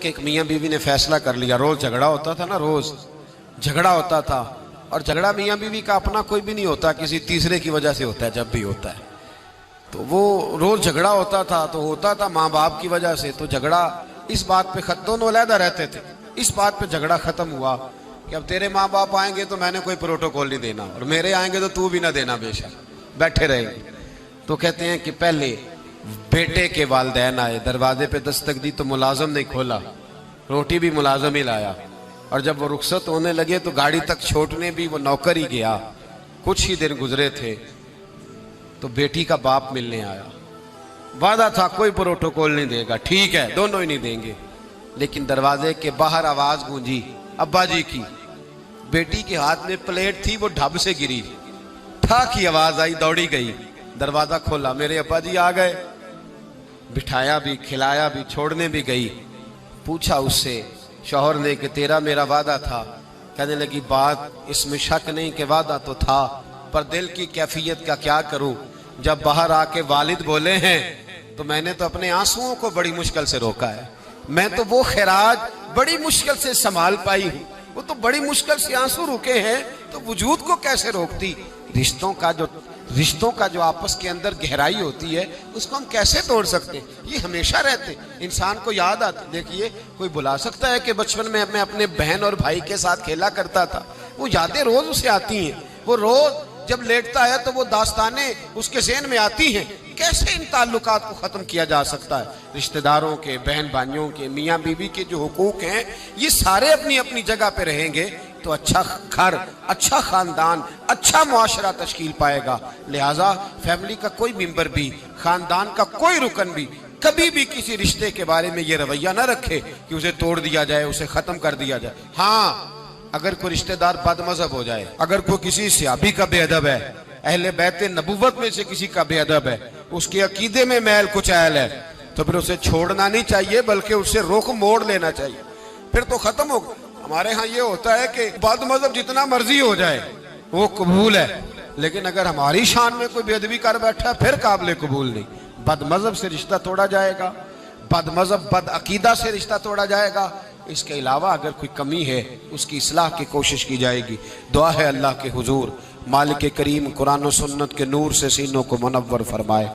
एक मियाँ बीवी ने फैसला कर लिया। रोज झगड़ा होता था ना, रोज झगड़ा होता था। और झगड़ा मियाँ बीवी का अपना कोई भी नहीं होता, किसी तीसरे की वजह से होता है। जब भी होता है तो वो रोज झगड़ा होता था, तो होता था माँ बाप की वजह से। तो झगड़ा इस बात पे दोनों अलहदा रहते थे, इस बात पे झगड़ा खत्म हुआ कि अब तेरे माँ बाप आएंगे तो मैंने कोई प्रोटोकॉल नहीं देना, और मेरे आएंगे तो तू भी ना देना, बेशक बैठे रहेंगे। तो कहते हैं कि पहले बेटे के वालिदैन आए, दरवाजे पे दस्तक दी तो मुलाजम ने खोला, रोटी भी मुलाजम ही लाया। और जब वो रुखसत होने लगे तो गाड़ी तक छोड़ने भी वो नौकर ही गया। कुछ ही दिन गुजरे थे तो बेटी का बाप मिलने आया। वादा था कोई प्रोटोकॉल नहीं देगा, ठीक है दोनों ही नहीं देंगे। लेकिन दरवाजे के बाहर आवाज गूंजी अब्बा जी की। बेटी के हाथ में प्लेट थी, वो ढब से गिरी, ठा की आवाज आई, दौड़ी गई, दरवाजा खोला, मेरे अब्बा जी आ गए। बिठाया भी, खिलाया भी, छोड़ने भी गई। पूछा उससे शौहर ने कि तेरा मेरा वादा था। कहने लगी बात इसमें शक नहीं कि वादा तो था, पर दिल की कैफियत का क्या करूं। जब बाहर आके वालिद बोले हैं तो मैंने तो अपने आंसुओं को बड़ी मुश्किल से रोका है। मैं तो वो खैराज बड़ी मुश्किल से संभाल पाई हूं, वो तो बड़ी मुश्किल से आंसू रुके हैं, तो वजूद को कैसे रोकती। रिश्तों का जो आपस के अंदर गहराई होती है उसको हम कैसे तोड़ सकते हैं। ये हमेशा रहते, इंसान को याद आती। देखिए कोई बुला सकता है कि बचपन में मैं अपने बहन और भाई के साथ खेला करता था, वो यादें रोज उसे आती हैं। वो रोज जब लेटता है तो वो दास्तानें उसके ज़हन में आती हैं। कैसे इन ताल्लुकात को ख़त्म किया जा सकता है। रिश्तेदारों के, बहन भाइयों के, मियाँ बीवी के जो हुकूक हैं ये सारे अपनी अपनी जगह पे रहेंगे तो अच्छा घर, अच्छा खानदान, अच्छा मुआशरा तश्कील पाएगा। लिहाजा फैमिली का कोई मेंबर भी, खानदान का कोई रुकन भी कभी भी किसी रिश्ते के बारे में ये रवैया ना रखे कि उसे तोड़ दिया जाए, उसे खत्म कर दिया जाए। हाँ, अगर कोई रिश्तेदार बदमज़हब हो जाए, अगर कोई किसी सहाबी का बेअदब है, अहले बैत नबुव्वत में से किसी का बेअदब है, उसके अकीदे में मैल कुचैल है, तो फिर उसे छोड़ना नहीं चाहिए, बल्कि उससे रुख मोड़ लेना चाहिए, फिर तो खत्म हो। हमारे यहाँ ये होता है कि बदमज़हब जितना मर्जी हो जाए वो कबूल है, लेकिन अगर हमारी शान में कोई बेअदबी कर बैठा फिर काबिल कबूल नहीं। बदमज़हब से रिश्ता तोड़ा जाएगा, बदमज़हब बद अकीदा से रिश्ता तोड़ा जाएगा। इसके अलावा अगर कोई कमी है उसकी इस्लाह की कोशिश की जाएगी। दुआ है अल्लाह के हुजूर मालिक करीम कुरान और सुन्नत के नूर से सीनों को मुनव्वर फरमाए।